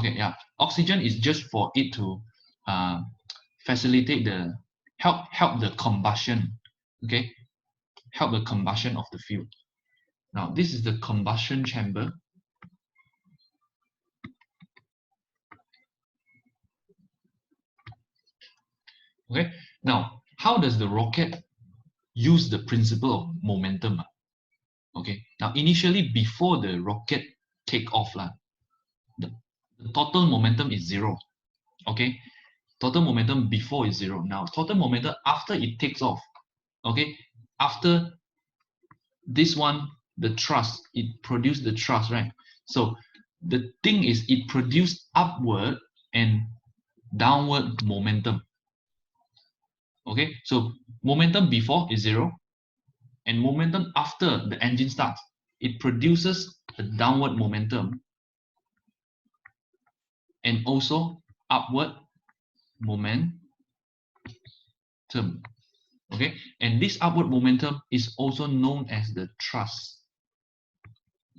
Okay, yeah. Oxygen is just for it to facilitate the help the combustion. Okay, help the combustion of the fuel. Now this is the combustion chamber. Okay, now how does the rocket use the principle of momentum? Okay, now initially before the rocket take off, the total momentum is 0. Okay, total momentum before is 0. Now total momentum after it takes off. Okay, after this one, the thrust, it produced the thrust, right? So the thing is it produced upward and downward momentum. Okay, so momentum before is 0, and momentum after the engine starts, it produces a downward momentum and also upward momentum. Okay, and this upward momentum is also known as the thrust,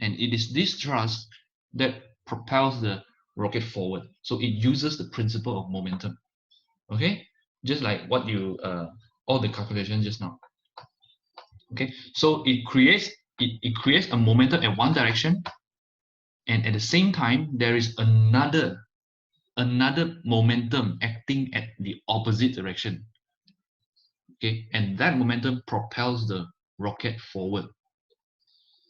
and it is this thrust that propels the rocket forward. So it uses the principle of momentum. Okay, just like what you all the calculations just now. Okay, so it creates a momentum at one direction, and at the same time there is another momentum acting at the opposite direction. Okay, and that momentum propels the rocket forward.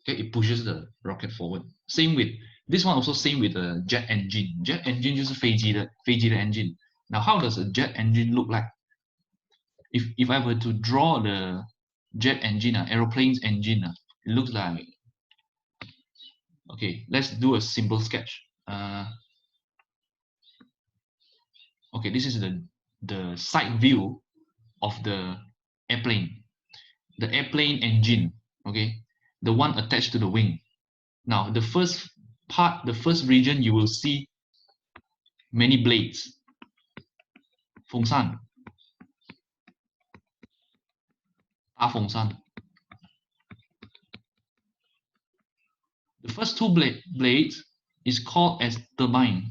Okay, it pushes the rocket forward. Same with this one, also same with the jet engine. Jet engine 就是飞机的 engine. Now, how does a jet engine look like? If I were to draw the jet engine, aeroplane's engine, it looks like. Okay, let's do a simple sketch. Okay, this is the side view of the airplane. The airplane engine, okay, the one attached to the wing. Now, the first part, the first region, you will see many blades. 风扇，大风扇。The first two blades is called as turbine.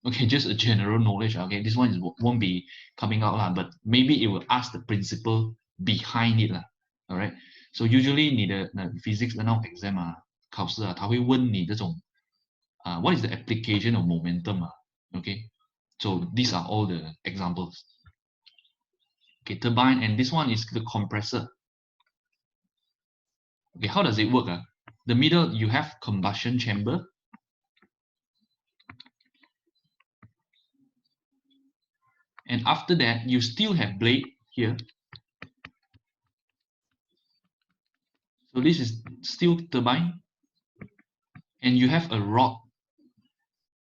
Okay, just a general knowledge. Okay, this one won't be coming out but maybe it will ask the principle behind it all right. So usually 你的physics 的那种 exam 考试他会问你这种what is the application of momentum okay, so these are all the examples. Okay, turbine, and this one is the compressor. Okay, how does it work? The middle you have combustion chamber. And after that, you still have blade here. So this is still turbine. And you have a rod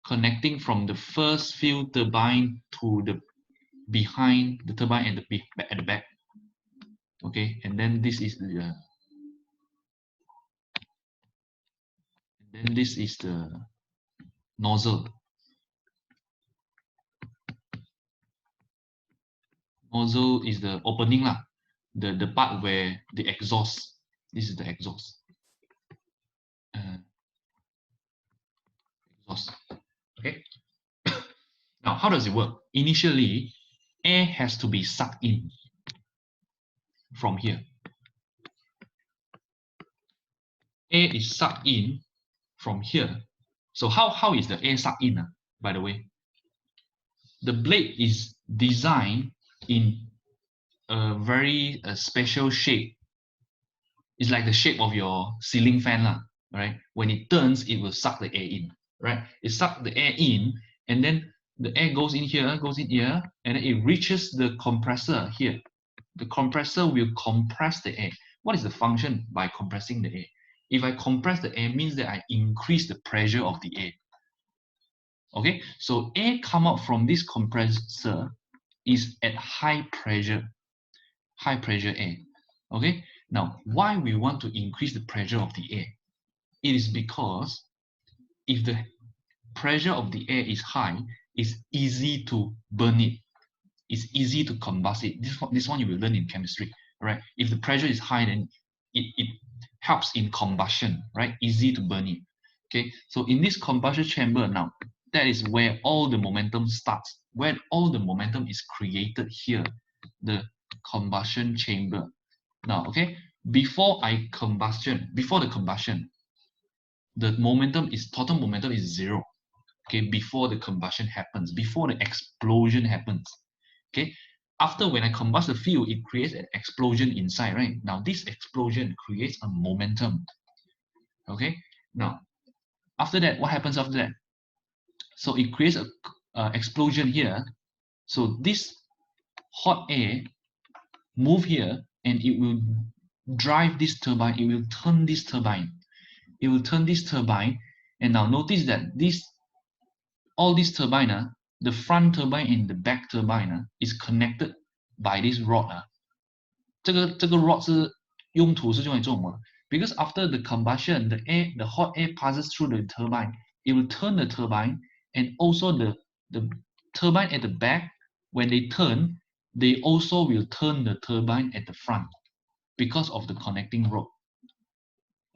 connecting from the first field turbine to the behind the turbine at the back. Okay, and then this is the nozzle. Nozzle is the opening the part where the exhaust. This is the exhaust. Exhaust. Okay. Now, how does it work? Initially, air has to be sucked in from here. Air is sucked in from here. So how is the air sucked in? By the way, the blade is designed in a very special shape. It's like the shape of your ceiling fan, right? When it turns, it will suck the air in, right? It sucks the air in, and then the air goes in here, and then it reaches the compressor here. The compressor will compress the air. What is the function by compressing the air? If I compress the air, means that I increase the pressure of the air. Okay, so air come out from this compressor is at high pressure air. Okay, now why we want to increase the pressure of the air? It is because if the pressure of the air is high, it's easy to burn it. It's easy to combust it. This one you will learn in chemistry, right? If the pressure is high, then it helps in combustion, right? Easy to burn it. Okay, so in this combustion chamber now, that is where all the momentum starts, where all the momentum is created here, the combustion chamber. Now, okay, before the combustion, the momentum is total momentum is 0. Okay, before the combustion happens, before the explosion happens. Okay, after when I combust the fuel, it creates an explosion inside, right? Now this explosion creates a momentum. Okay, now after that, what happens after that? So it creates a explosion here. So this hot air move here and it will drive this turbine. It will turn this turbine. It will turn this turbine. And now notice that all this turbine, the front turbine and the back turbine is connected by this rod. 这个 rod 用途是用来做什么？ Because after the combustion, the hot air passes through the turbine. It will turn the turbine, and also the turbine at the back, when they turn, they also will turn the turbine at the front because of the connecting rod.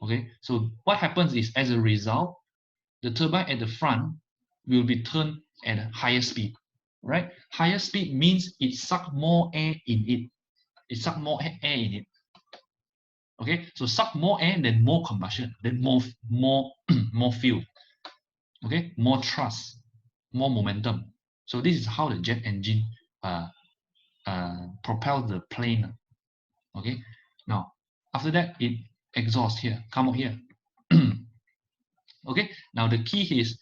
Okay, so what happens is, as a result, the turbine at the front will be turned at a higher speed. Right? Higher speed means it sucks more air in it. It sucks more air in it. Okay, so suck more air, then more combustion, then more more fuel. Okay, more thrust, more momentum. So this is how the jet engine propels the plane. Okay, now after that it exhausts here, come out here. Okay, now the key is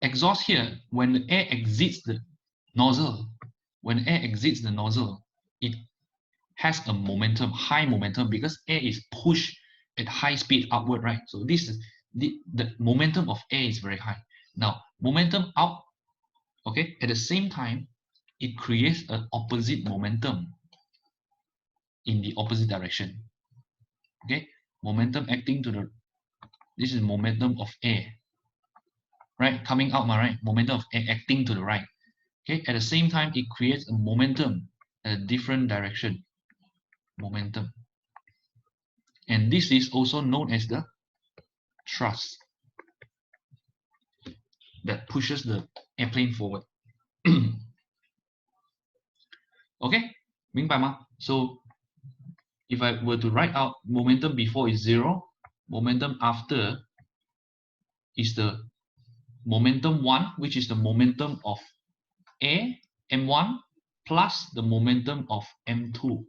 exhaust here. When the air exits the nozzle, when air exits the nozzle, it has a momentum, high momentum, because air is pushed at high speed upward, right? So this is the momentum of air is very high. Now momentum out, okay, at the same time it creates an opposite momentum in the opposite direction. Okay, momentum acting to the, this is momentum of air, right, coming out, right? Momentum of air acting to the right. Okay, at the same time it creates a momentum at a different direction, momentum, and this is also known as the thrust that pushes the airplane forward. Okay, 明白吗? So if I were to write out momentum before is 0, momentum after is the momentum 1, which is the momentum of air, M1, plus the momentum of M2,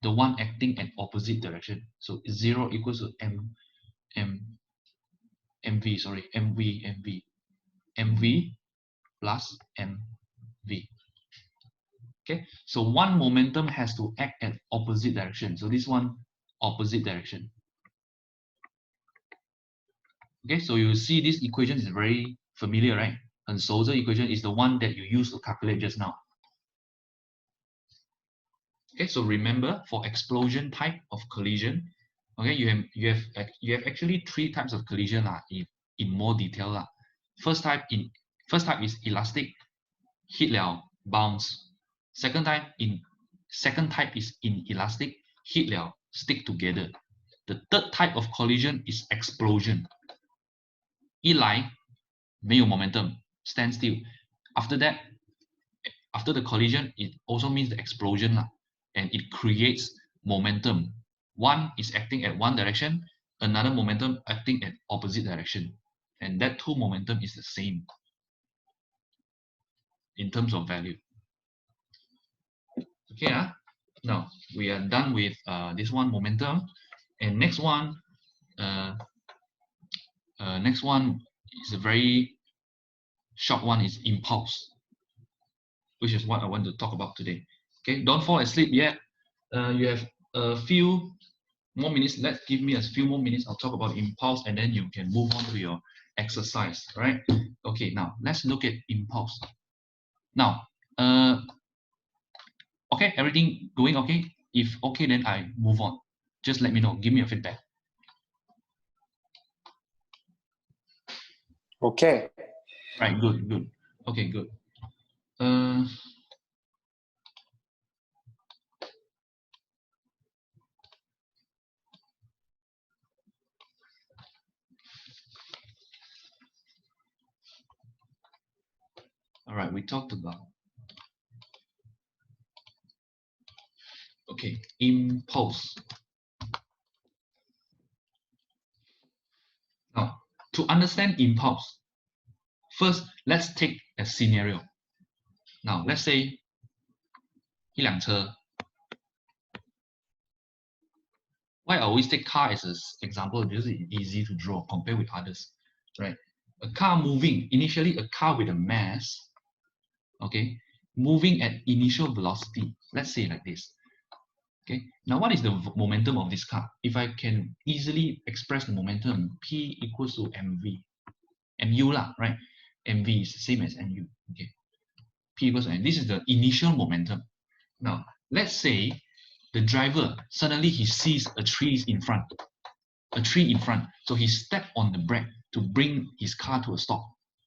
the one acting at opposite direction. So 0 equals to MV plus MV. Okay, so one momentum has to act at opposite direction. So this one, opposite direction. Okay, so you see this equation is very familiar, right? And so the equation is the one that you used to calculate just now. Okay, so remember, for explosion type of collision, okay, you have actually 3 types of collision in more detail. First type is elastic, hit 了 bounce. Second type is inelastic, hit 了 stick together. The third type of collision is explosion. 一来没有 momentum, stand still. After that, after the collision, it also means the explosion, and it creates momentum. One is acting at one direction, another momentum acting at opposite direction, and that 2 momentum is the same in terms of value. Okay, now we are done with this one, momentum, and next one is a very short one, is impulse, which is what I want to talk about today. Okay, don't fall asleep yet. You have a few more minutes. Let's give me a few more minutes. I'll talk about impulse, and then you can move on to your exercise. Right? Okay. Now let's look at impulse. Now, okay, everything going okay? If okay, then I move on. Just let me know. Give me a feedback. Okay. Right. Good. Good. Okay. Good. right, we talked about, okay, impulse. Now, to understand impulse, first let's take a scenario. Now, let's say 一辆车. Why I always take car as an example? Because it's easy to draw compared with others, right? A car moving, initially a car with a mass, okay, moving at initial velocity. Let's say like this. Okay. Now, what is the momentum of this car? If I can easily express the momentum, P equals to mv, mu lah, right? Mv is the same as mu. Okay. P equals to m. This is the initial momentum. Now, let's say the driver suddenly he sees a tree in front, so he stepped on the brake to bring his car to a stop.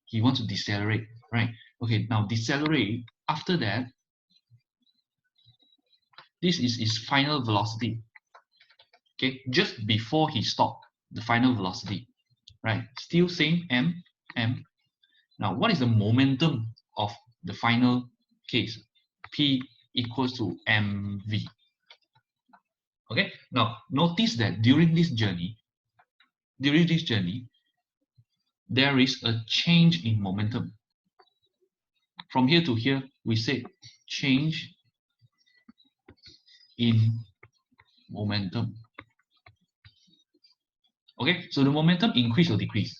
He wants to decelerate, right? Okay, now decelerate. After that, this is his final velocity. Okay, just before he stopped, the final velocity, right? Still same m. Now, what is the momentum of the final case? P equals to mv. Okay, now notice that during this journey, there is a change in momentum. From here to here, we say change in momentum. Okay, so the momentum increase or decrease.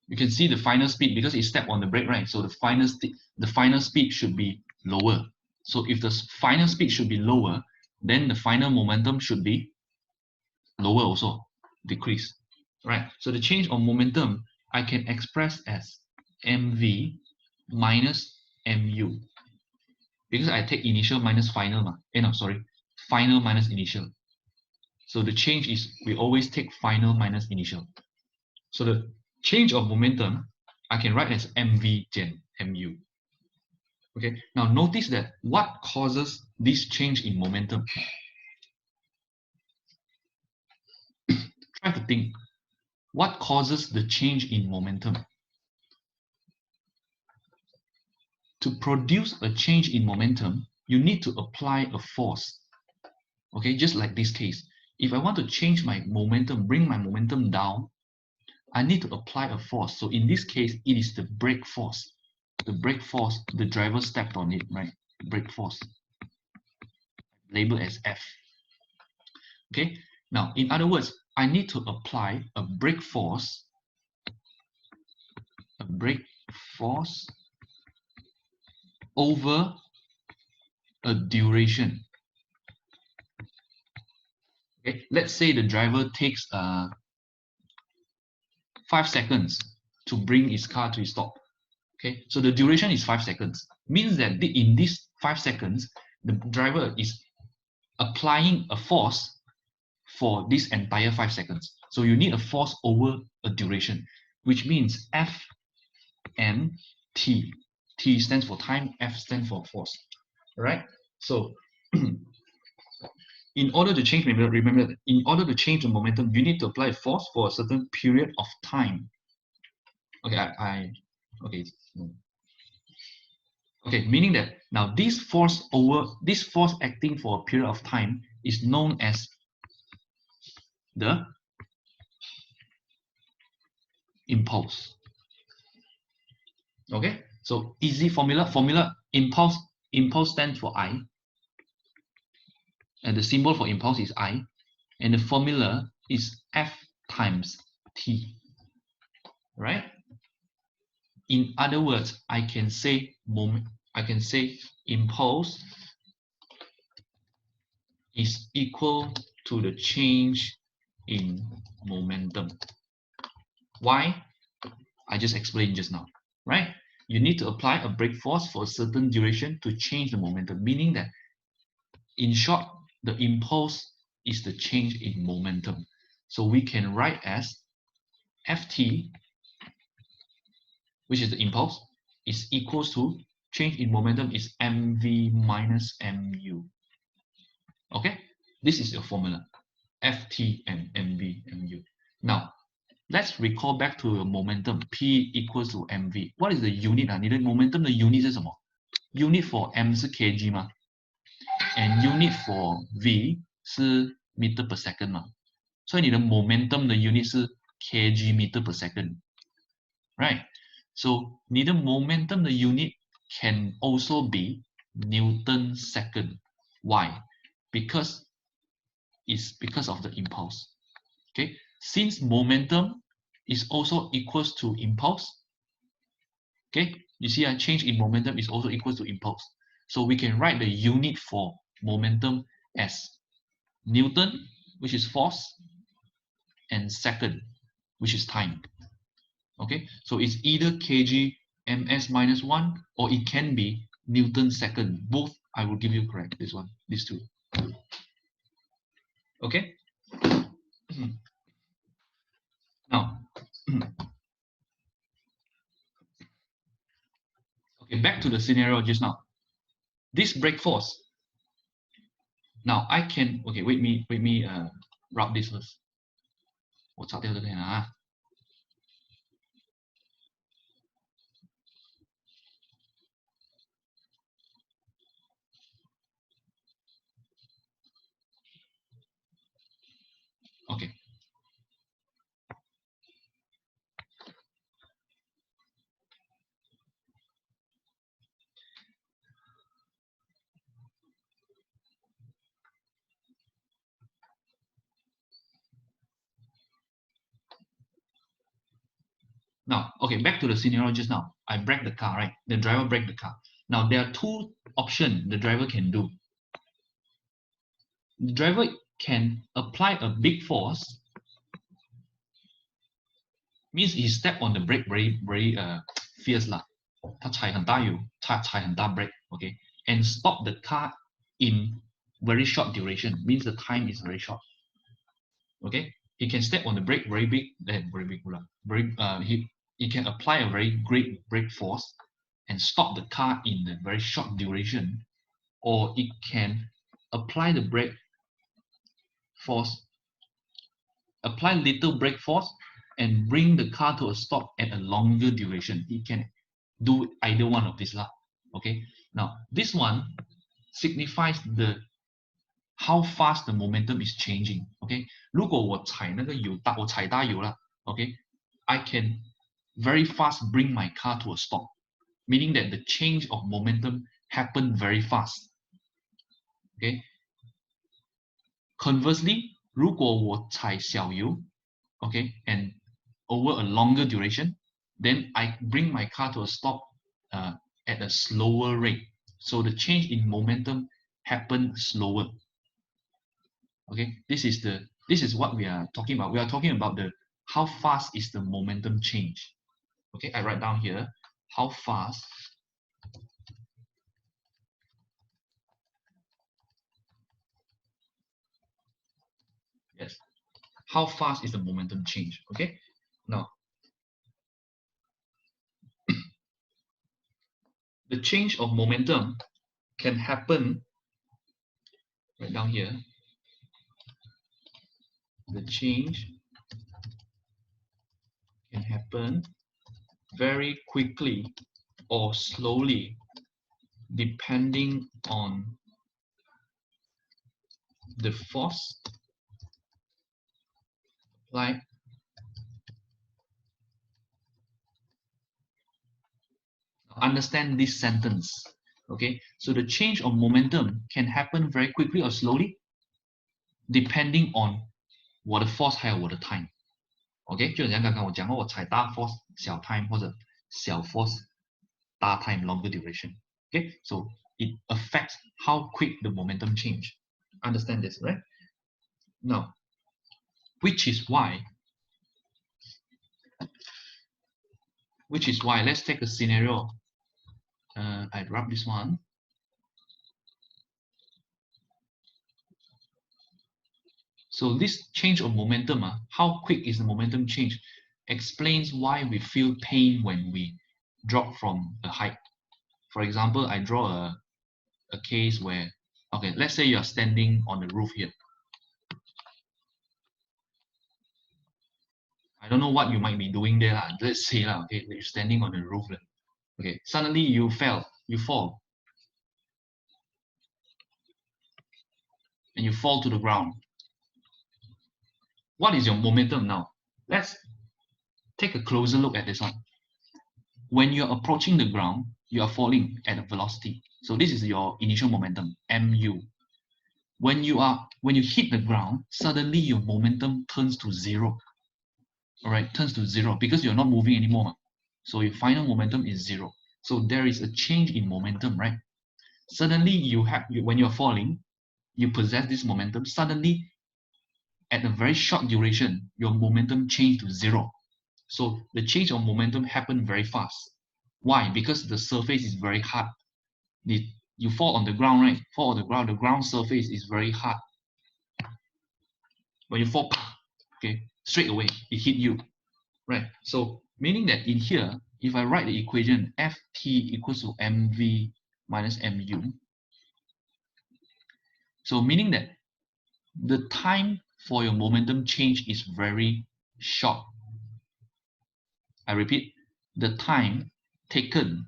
You can see the final speed because it stepped on the brake, right? So the final speed should be lower. So if the final speed should be lower, then the final momentum should be lower also, decrease, right? So the change of momentum I can express as mv minus mu, because I take initial minus final. Final minus initial. So the change is we always take final minus initial. So the change of momentum I can write as mv gen mu. Okay, now notice that what causes this change in momentum? Try to think, what causes the change in momentum? To produce a change in momentum, you need to apply a force. Okay, just like this case. If I want to change my momentum, bring my momentum down, I need to apply a force. So in this case, it is the brake force. The brake force, the driver stepped on it, right? Brake force, labeled as F. Okay, now in other words, I need to apply a brake force, over a duration. Okay, let's say the driver takes 5 seconds to bring his car to a stop. Okay, so the duration is 5 seconds. Means that in these 5 seconds, the driver is applying a force for this entire 5 seconds. So you need a force over a duration, which means F and T. T stands for time, F stands for force. All right? So in order to change, remember that in order to change the momentum, you need to apply force for a certain period of time. Okay, okay, meaning that now this force acting for a period of time is known as the impulse. Okay, so easy formula impulse stands for I, and the symbol for impulse is I, and the formula is F times T, right? In other words, I can say impulse is equal to the change in momentum. Why? I just explained just now, right? You need to apply a brake force for a certain duration to change the momentum, meaning that, in short, the impulse is the change in momentum. So we can write as Ft, which is the impulse, is equals to change in momentum is mv minus mu. Okay, this is your formula, Ft and mv mu. Now, let's recall back to the momentum. P equals to mv. What is the unit 啊？你的 momentum 的 unit 是什么 ？Unit for m 是 kg 嘛 ，and unit for v 是 meter per second 嘛。所以你的 momentum 的 unit 是 kg meter per second，right？ So 你的 momentum 的 unit can also be Newton second. Why? Because it's because of the impulse. Okay, since momentum is also equals to impulse. Okay, you see a change in momentum is also equals to impulse. So we can write the unit for momentum as Newton, which is force, and second, which is time. Okay, so it's either kg ms minus 1 or it can be Newton second. Both I will give you correct. This one, these two. Okay. Now, okay, back to the scenario just now. This brake force. Now I can, okay, wait me rub this first. 我擦掉这个啊。Okay. Now, okay, back to the scenario just now. I brake the car, right? The driver braked the car. Now there are two options the driver can do. The driver can apply a big force, means he step on the brake very fierce 啦，他踩很大油，踩很大 brake, okay, and stop the car in very short duration, means the time is very short. Okay, he can step on the brake very big, he can apply a very great brake force and stop the car in a very short duration, or it can apply the brake force, apply little brake force and bring the car to a stop at a longer duration. It can do either one of these lah. Okay, now this one signifies the how fast the momentum is changing. Okay, 如果我踩那个油大，我踩大油了 okay, I can very fast bring my car to a stop, meaning that the change of momentum happened very fast. Okay, conversely, 如果我踩小油 okay, and over a longer duration, then I bring my car to a stop at a slower rate. So the change in momentum happened slower. Okay, this is what we are talking about. We are talking about the how fast is the momentum change. Okay, I write down here how fast yes, how fast is the momentum change. Okay, now the change of momentum can happen right down here. The change can happen very quickly or slowly depending on the force applied understand this sentence. Okay, so the change of momentum can happen very quickly or slowly depending on 我的 force 还有我的 time. OK， 就像刚刚我讲过，我踩大 force 小 time 或者小 force 大 time longer duration. Okay, so it affects how quick the momentum change. Understand this, right? Now, which is why let's take a scenario. I rub this one. So this change of momentum, how quick is the momentum change, explains why we feel pain when we drop from a height. For example, I draw a case where, okay, let's say you are standing on the roof here. don't know what you might be doing there. Let's say, okay, you're standing on the roof. Okay, suddenly you fall, and you fall to the ground. What is your momentum now? Let's take a closer look at this one. When you're approaching the ground, you are falling at a velocity. So this is your initial momentum, mu. When you hit the ground, suddenly your momentum turns to zero. All right, turns to zero because you're not moving anymore. So your final momentum is zero. So there is a change in momentum, right? Suddenly when you're falling, you possess this momentum. Suddenly, at a very short duration, your momentum changed to zero. So the change of momentum happened very fast. Why? Because the surface is very hard. You fall on the ground, right? Fall on the ground surface is very hard. When you fall, okay, straight away it hit you, right? So meaning that in here, if I write the equation Ft equals to mv minus mu, so meaning that the time for your momentum change is very short. I repeat, the time taken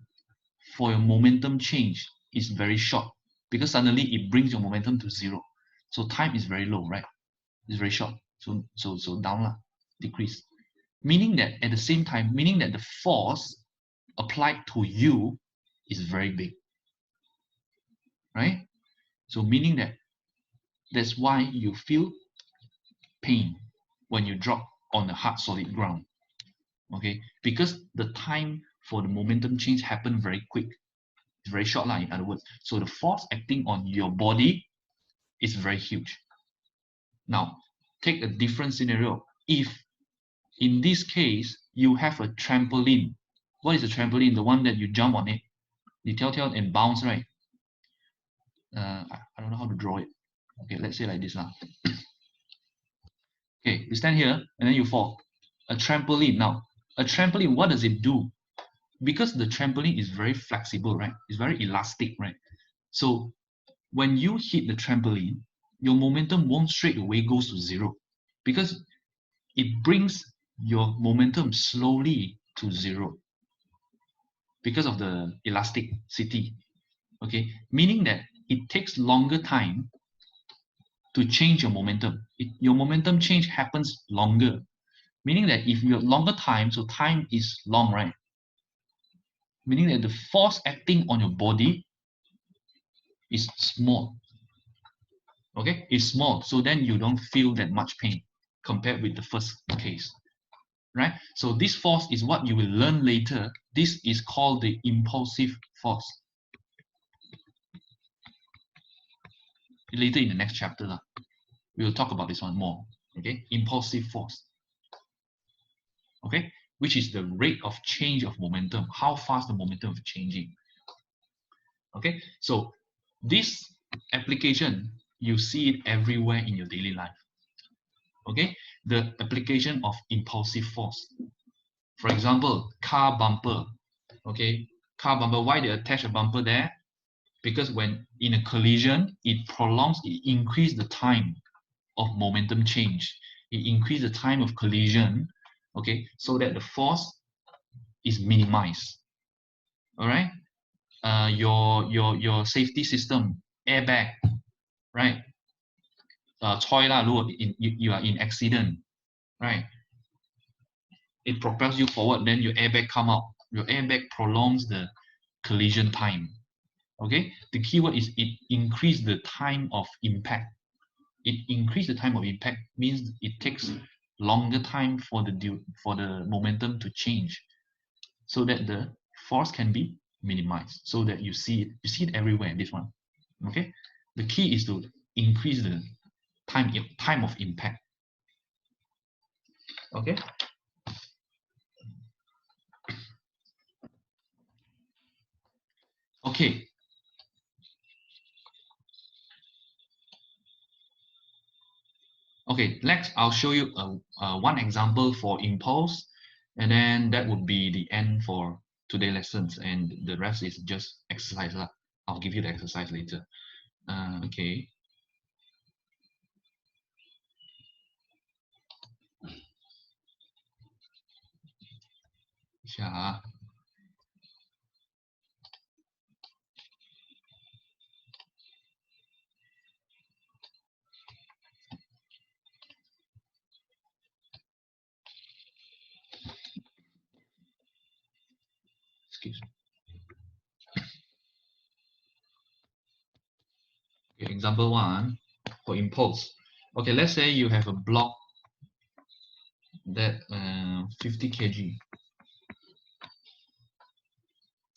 for your momentum change is very short because suddenly it brings your momentum to zero. So time is very low, right? It's very short. So down lah, decrease. Meaning that at the same time, meaning that the force applied to you is very big, right? So meaning that that's why you feel pain when you drop on the hard solid ground. Okay, because the time for the momentum change happened very quick. It's very short line, in other words. So the force acting on your body is very huge. Now, take a different scenario. If in this case you have a trampoline, what is a trampoline? The one that you jump on it, you tell and bounce, right? I don't know how to draw it. Okay, let's say like this now. Okay, you stand here and then you fall. A trampoline. Now, a trampoline, what does it do? Because the trampoline is very flexible, right? It's very elastic, right? So when you hit the trampoline, your momentum won't straight away goes to zero because it brings your momentum slowly to zero because of the elasticity. Okay, meaning that it takes longer time to change your momentum. Your momentum change happens longer, meaning that if you have longer time, so time is long, right? Meaning that the force acting on your body is small. Okay, it's small, so then you don't feel that much pain compared with the first case, right? So this force is what you will learn later. This is called the impulsive force. Later in the next chapter, we will talk about this one more. Okay, impulsive force. Okay, which is the rate of change of momentum, how fast the momentum is changing. Okay, so this application, you see it everywhere in your daily life. Okay, the application of impulsive force. For example, car bumper. Okay, car bumper, why they attach a bumper there? Because when in a collision, it increases the time of momentum change. It increases the time of collision, okay, so that the force is minimized. All right, your safety system, airbag, right? You are in accident, right? It propels you forward, then your airbag come out. Your airbag prolongs the collision time. Okay, the keyword is it increase the time of impact. It increase the time of impact means it takes longer time for the momentum to change, so that the force can be minimized. So that you see it everywhere in this one. Okay, the key is to increase the time of impact. Okay. Okay. Okay, next I'll show you one example for impulse, and then that would be the end for today's lessons, and the rest is just exercise. I'll give you the exercise later. Okay. 下啊。Excuse me. Okay, example 1 for impulse. Okay, let's say you have a block that 50 kg.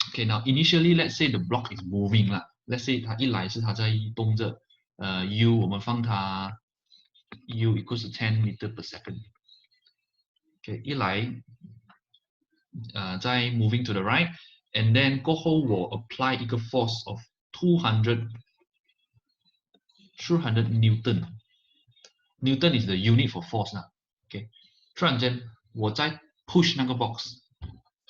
Okay, now initially let's say the block is moving 啦。Let's say 它一来是它在动着，u 我们放它 u equals to 10 meter per second。Okay，一来在 moving to the right，and then 过后我 apply 一个 force of 200 Newton。Newton is the unit for force 啦。Okay，突然间我再 push 那个 box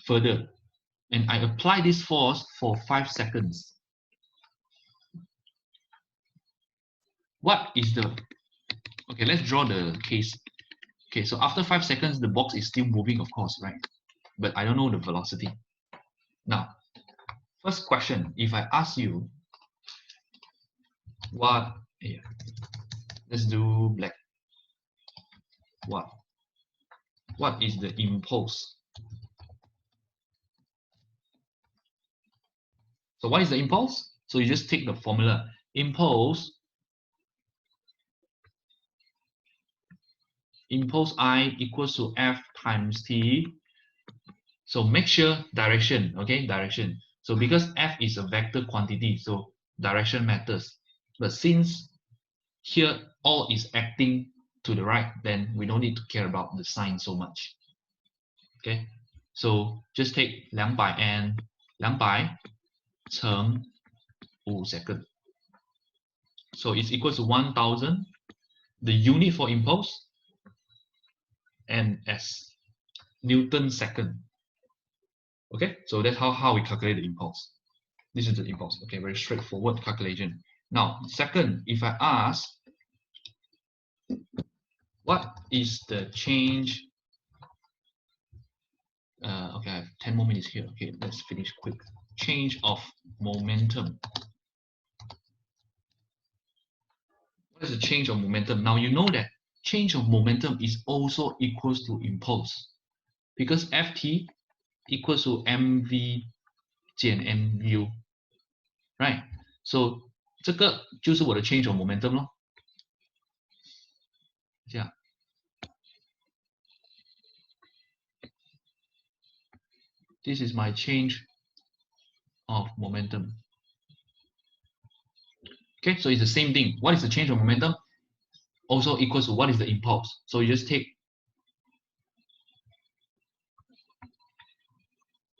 further，and I apply this force for 5 seconds. What is the okay? Let's draw the case. Okay, so after 5 seconds, the box is still moving, of course, right? But I don't know the velocity. Now, first question, if I ask you what, yeah, let's do black. What is the impulse? So what is the impulse? So you just take the formula. Impulse I equals to F times T. So make sure direction, okay, direction. So because F is a vector quantity, so direction matters. But since here all is acting to the right, then we don't need to care about the sign so much. Okay, so just take 200 乘5 second. So it's equal to 1000, the unit for impulse, and s, Newton second. Okay, so that's how we calculate the impulse. This is the impulse. Okay, very straightforward calculation. Now, second, if I ask, what is the change? Okay, I have 10 more minutes here. Okay, let's finish quick. Change of momentum. What is the change of momentum? Now you know that change of momentum is also equals to impulse, because Ft equals to mv 减 mu, right? So 这个就是我的 change of momentum 咯。这样 This is my change of momentum. Okay, so it's the same thing. What is the change of momentum? Also equals to what is the impulse. So you just take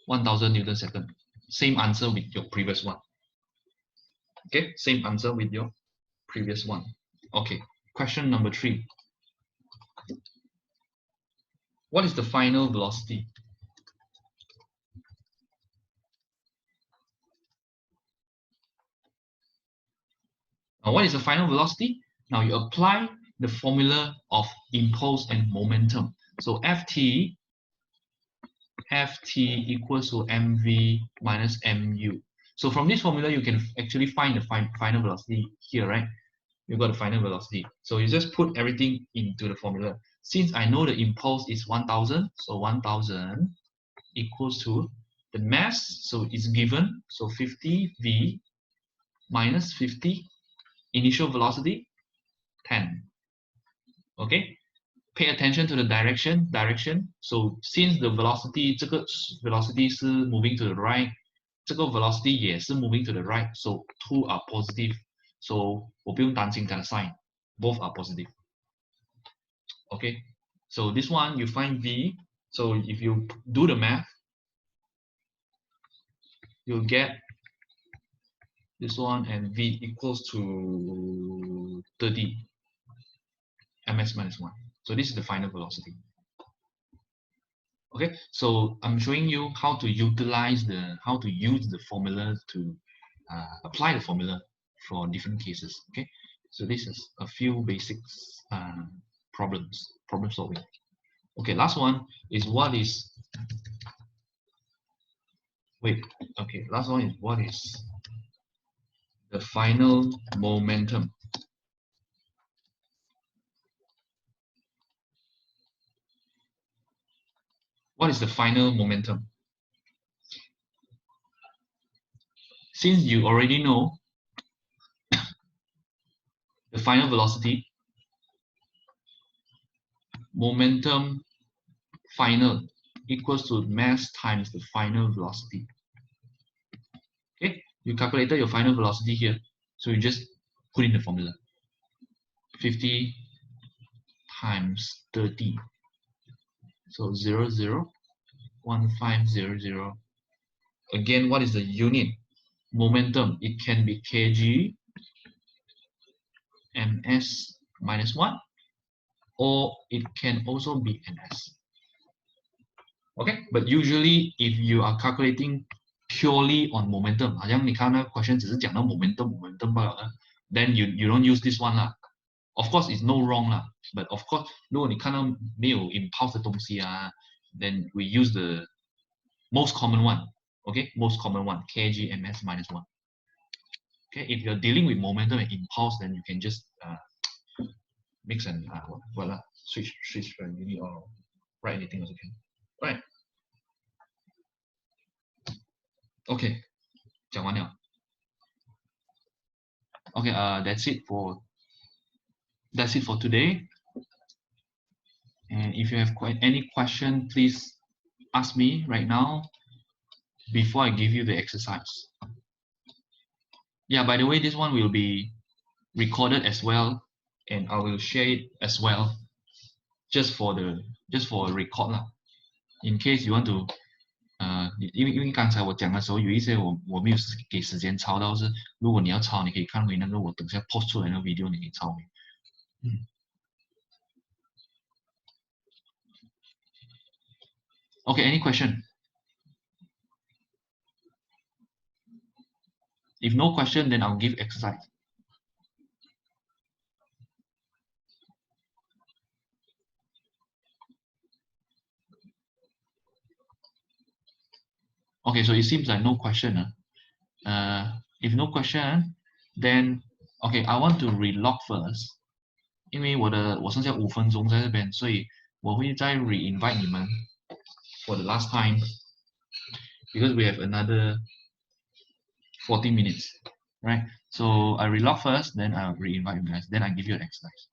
1000 Newton second. Same answer with your previous one. Okay, same answer with your previous one. Okay, question number 3. What is the final velocity? Now, what is the final velocity? Now you apply the formula of impulse and momentum. So Ft equals to mv minus mu. So from this formula, you can actually find the final velocity here, right? You got the final velocity. So you just put everything into the formula. Since I know the impulse is 1000, so 1000 equals to the mass, so it's given, so 50v minus 50 initial velocity 10. Okay, pay attention to the direction. So since the velocity 这个 velocity 是 moving to the right, 这个 velocity 也是 moving to the right, so two are positive. So 我不用担心它的 sign, both are positive. Okay, so this one you find v. So if you do the math, you'll get this one, and v equals to 30 ms minus 1. So this is the final velocity. Okay, so I'm showing you how to use the formula to apply the formula for different cases. Okay, so this is a few basics problem solving. Okay, last one is what is Wait, okay, last one is what is the final momentum? What is the final momentum? Since you already know the final velocity, momentum final equals to mass times the final velocity. Okay, you calculated your final velocity here, so you just put in the formula. 50 times 30. So 0.01500. Again, what is the unit? Momentum. It can be kg ms minus 1, or it can also be ns. Okay, but usually if you are calculating purely on momentum, 好像你看那个 question 只是讲到 momentum 罢了 then you don't use this one 啦。Of course, it's no wrong 啦 but of course, 如果你看到没有 impulse 的东西啊 then we use the most common one. Okay, most common one, kg ms minus 1. Okay, if you're dealing with momentum and impulse, then you can just mix and switch unit or write anything as you can. Right. Okay, 讲完了。Okay, that's it for today. And if you have any question, please ask me right now before I give you the exercise. Yeah, by the way, this one will be recorded as well, and I will share it as well, just for a record 啦。In case you want to 因为刚才我讲的时候有一些我没有给时间抄到，是如果你要抄，你可以看回那个我等下 post 出来的 video， 你可以抄回。Okay, any question? If no question, then I'll give exercise. Okay, so it seems like no question. If no question, then okay, I want to relog first. 因为我剩下5分钟在这边，所以我会再 re-invite 你们 for the last time because we have another 40 minutes, right? So I relog first, then I'll re-invite you guys, then I give you an exercise.